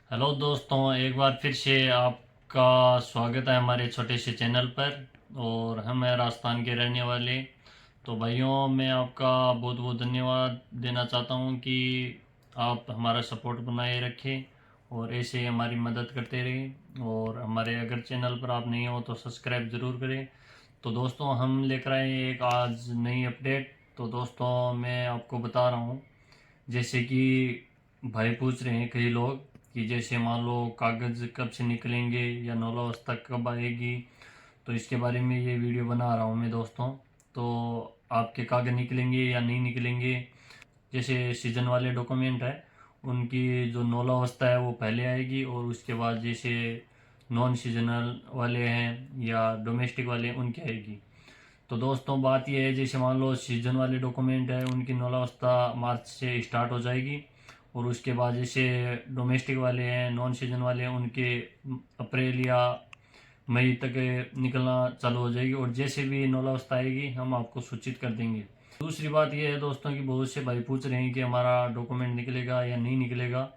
Hello दोस्तों, एक बार फिर से आपका स्वागत है हमारे छोटे से चैनल पर। और हम हैं राजस्थान के रहने वाले। तो भाइयों, मैं आपका बहुत बहुत धन्यवाद देना चाहता हूं कि आप हमारा सपोर्ट बनाए रखें और ऐसे ही हमारी मदद करते रहें। और हमारे अगर चैनल पर आप नहीं हो तो सब्सक्राइब ज़रूर करें। तो दोस्तों, हम लेकर आए हैं एक आज नई अपडेट। तो दोस्तों, मैं आपको बता रहा हूँ, जैसे कि भाई पूछ रहे हैं कई लोग कि जैसे मान लो कागज़ कब से निकलेंगे या नौलावस्था कब आएगी। तो इसके बारे में ये वीडियो बना रहा हूँ मैं दोस्तों। तो आपके कागज़ निकलेंगे या नहीं निकलेंगे। जैसे सीजन वाले डॉक्यूमेंट है, उनकी जो नौलावस्था है वो पहले आएगी, और उसके बाद जैसे नॉन सीजनल वाले हैं या डोमेस्टिक वाले हैं उनकी आएगी। तो दोस्तों, बात यह है, जैसे मान लो सीजन वाले डॉक्यूमेंट है उनकी नौलावस्था मार्च से स्टार्ट हो जाएगी। और उसके बाद जैसे डोमेस्टिक वाले हैं, नॉन सीजन वाले हैं, उनके अप्रैल या मई तक निकलना चालू हो जाएगी। और जैसे भी नौलावस्था आएगी हम आपको सूचित कर देंगे। दूसरी बात यह है दोस्तों कि बहुत से भाई पूछ रहे हैं कि हमारा डॉक्यूमेंट निकलेगा या नहीं निकलेगा,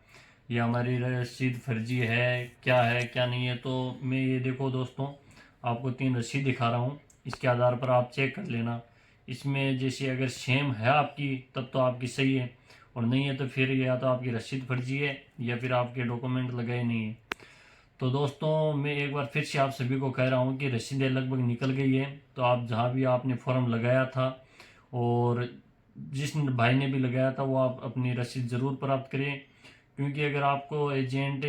या हमारी रसीद फर्जी है क्या नहीं है। तो मैं ये देखो दोस्तों, आपको 3 रसीद दिखा रहा हूँ, इसके आधार पर आप चेक कर लेना। इसमें जैसे अगर सेम है आपकी तब तो आपकी सही है, और नहीं है तो फिर या तो आपकी रसीद फर्जी है या फिर आपके डॉक्यूमेंट लगाए नहीं है। तो दोस्तों, मैं एक बार फिर से आप सभी को कह रहा हूँ कि रसीदें लगभग निकल गई है। तो आप जहाँ भी आपने फॉर्म लगाया था और जिस भाई ने भी लगाया था वो आप अपनी रसीद ज़रूर प्राप्त करें। क्योंकि अगर आपको एजेंट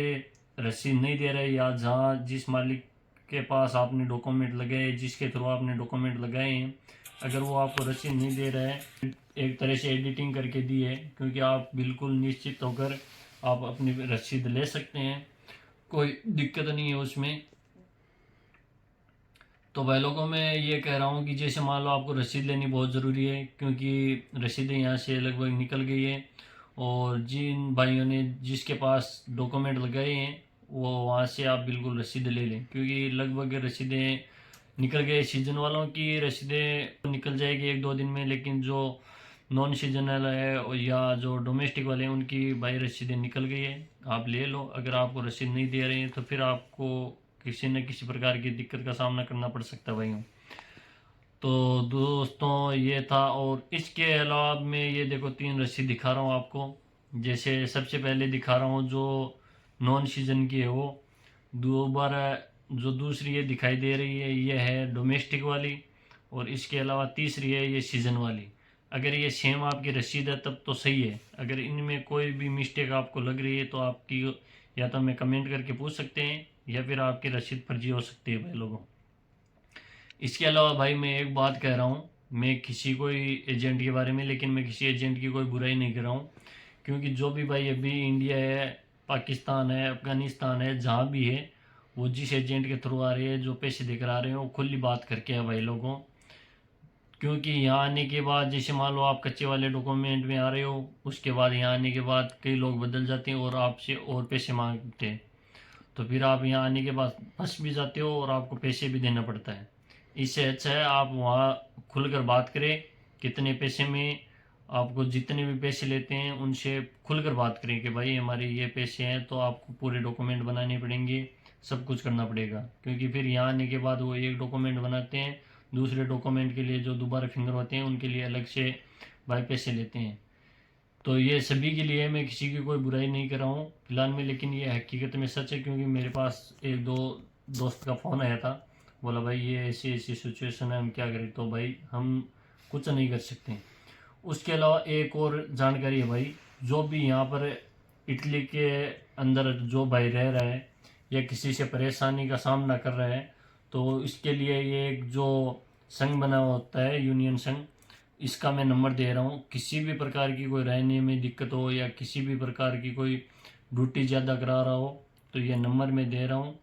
रसीद नहीं दे रहे, या जहाँ जिस मालिक के पास आपने डॉक्यूमेंट लगाए, जिसके थ्रू आपने डॉक्यूमेंट लगाए हैं, अगर वो आपको रसीद नहीं दे रहा है, एक तरह से एडिटिंग करके दी है, क्योंकि आप बिल्कुल निश्चित होकर आप अपनी रसीद ले सकते हैं, कोई दिक्कत नहीं है उसमें। तो भाई लोगों, मैं ये कह रहा हूँ कि जैसे मान लो आपको रसीद लेनी बहुत ज़रूरी है, क्योंकि रसीदें यहाँ से लगभग निकल गई है। और जिन भाइयों ने जिसके पास डॉक्यूमेंट लगाए हैं वो वहाँ से आप बिल्कुल रसीद ले लें, क्योंकि लगभग रसीदें निकल गए। सीजन वालों की रसीदें निकल जाएगी 1-2 दिन में, लेकिन जो नॉन सीजनल है और या जो डोमेस्टिक वाले हैं उनकी भाई रसीदें निकल गई है। आप ले लो। अगर आपको रसीद नहीं दे रहे हैं तो फिर आपको किसी न किसी प्रकार की दिक्कत का सामना करना पड़ सकता है भाइयों। तो दोस्तों, ये था। और इसके अलावा मैं ये देखो 3 रसीद दिखा रहा हूँ आपको। जैसे सबसे पहले दिखा रहा हूँ जो नॉन सीजन की है, वो दोबारा जो दूसरी ये दिखाई दे रही है ये है डोमेस्टिक वाली। और इसके अलावा तीसरी है ये सीजन वाली। अगर ये सेम आपकी रसीद है तब तो सही है। अगर इनमें कोई भी मिस्टेक आपको लग रही है तो आपकी या तो हमें कमेंट करके पूछ सकते हैं, या फिर आपकी रसीद फर्जी हो सकती है भाई लोगों। इसके अलावा भाई मैं एक बात कह रहा हूँ, मैं किसी कोई एजेंट के बारे में, लेकिन मैं किसी एजेंट की कोई बुराई नहीं कर रहा हूँ। क्योंकि जो भी भाई अभी इंडिया है, पाकिस्तान है, अफगानिस्तान है, जहाँ भी है, वो जिस एजेंट के थ्रू आ रहे हैं, जो पैसे देकर आ रहे हैं, वो खुली बात करके है भाई लोगों। क्योंकि यहाँ आने के बाद जैसे मान लो आप कच्चे वाले डॉक्यूमेंट में आ रहे हो, उसके बाद यहाँ आने के बाद कई लोग बदल जाते हैं और आपसे और पैसे मांगते हैं। तो फिर आप यहाँ आने के बाद फंस भी जाते हो और आपको पैसे भी देना पड़ता है। इससे अच्छा है आप वहाँ खुलकर बात करें, कितने पैसे में आपको जितने भी पैसे लेते हैं उनसे खुलकर बात करें कि भाई हमारे ये पैसे हैं, तो आपको पूरे डॉक्यूमेंट बनाने पड़ेंगे, सब कुछ करना पड़ेगा। क्योंकि फिर यहाँ आने के बाद वो एक डॉक्यूमेंट बनाते हैं, दूसरे डॉक्यूमेंट के लिए जो दोबारा फिंगर होते हैं उनके लिए अलग से भाई पैसे लेते हैं। तो ये सभी के लिए, मैं किसी की कोई बुराई नहीं कर रहा हूँ फिलहाल में, लेकिन ये हकीकत में सच है। क्योंकि मेरे पास एक दो दोस्त का फ़ोन आया था, बोला भाई ये ऐसी ऐसी सिचुएशन है, हम क्या करें। तो भाई हम कुछ नहीं कर सकते। उसके अलावा एक और जानकारी है भाई, जो भी यहाँ पर इटली के अंदर जो भाई रह रहा है या किसी से परेशानी का सामना कर रहा है, तो इसके लिए ये एक जो संघ बना होता है, यूनियन संघ, इसका मैं नंबर दे रहा हूँ। किसी भी प्रकार की कोई रहने में दिक्कत हो या किसी भी प्रकार की कोई ड्यूटी ज़्यादा करा रहा हो, तो ये नंबर मैं दे रहा हूँ।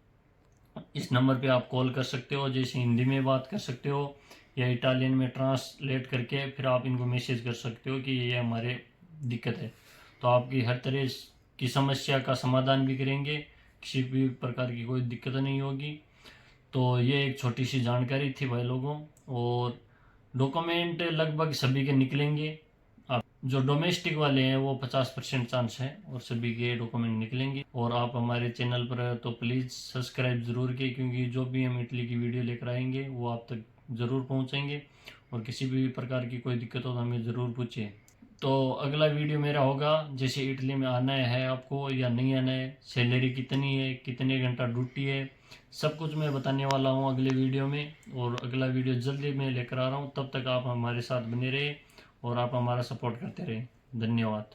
इस नंबर पे आप कॉल कर सकते हो, जैसे हिंदी में बात कर सकते हो या इटालियन में ट्रांसलेट करके फिर आप इनको मैसेज कर सकते हो कि ये हमारे दिक्कत है। तो आपकी हर तरह की समस्या का समाधान भी करेंगे, किसी भी प्रकार की कोई दिक्कत नहीं होगी। तो ये एक छोटी सी जानकारी थी भाई लोगों। और डॉक्यूमेंट लगभग सभी के निकलेंगे। आप जो डोमेस्टिक वाले हैं वो 50% चांस है और सभी के डॉक्यूमेंट निकलेंगे। और आप हमारे चैनल पर तो प्लीज़ सब्सक्राइब ज़रूर किए, क्योंकि जो भी हम इटली की वीडियो लेकर आएंगे वो आप तक ज़रूर पहुंचेंगे। और किसी भी प्रकार की कोई दिक्कत हो तो हमें ज़रूर पूछिए। तो अगला वीडियो मेरा होगा जैसे इटली में आना है आपको या नहीं आना है, सैलरी कितनी है, कितने घंटा ड्यूटी है, सब कुछ मैं बताने वाला हूँ अगले वीडियो में। और अगला वीडियो जल्दी मैं लेकर आ रहा हूँ, तब तक आप हमारे साथ बने रहे और आप हमारा सपोर्ट करते रहे। धन्यवाद।